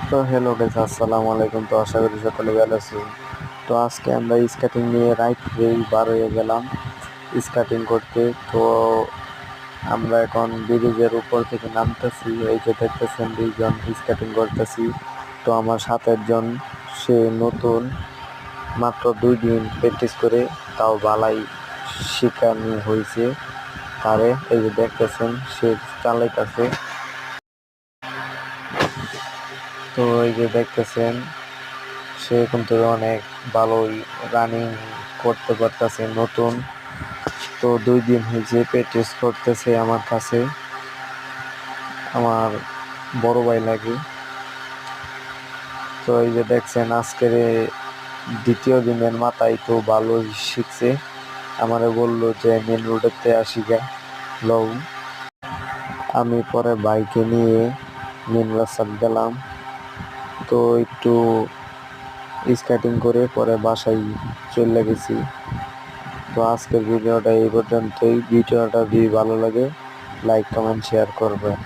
তো hello guys, আসসালামু আলাইকুম। তো আশা করি সকলে ভালো আছি। তো আজকে আমরা স্কেটিং নিয়ে রাইড বার হয়ে গেলাম স্কেটিং করতে। তো আমরা এখন ব্রিজের উপর থেকে নামতেছি। এই যে দেখতেছেন দুইজন স্কেটিং করতেছি। তো আমার সাথে একজন, সে নতুন, মাত্র 2 দিন প্র্যাকটিস করে তাও বালাই শিখানো হয়েছে তারে। এই যে দেখতেছেন সে চালাইতেছে। তো এই যে দেখতেছেন সে কিন্তু অনেক ভালোই রানিং করতে পারতেছে, নতুন। তো 2 দিন হয়েছে প্র্যাকটিস করতেছে আমার কাছে, আমার বড় ভাই লাগে। তো এই যে দেখছেন আজকের দ্বিতীয় দিনের মাথায় তো ভালোই শিখছে। আমারে বললো যে মেন রোডেতে আসি গা লও। আমি পরে বাইকে নিয়ে মেন রাস্তায় গেলাম। তো একটু স্কেটিং করে পরে বাসায় চলে গেছি। তো আজকের ভিডিওটা এই পর্যন্তই। ভিডিওটা যদি ভালো লাগে লাইক কমেন্ট শেয়ার করবেন।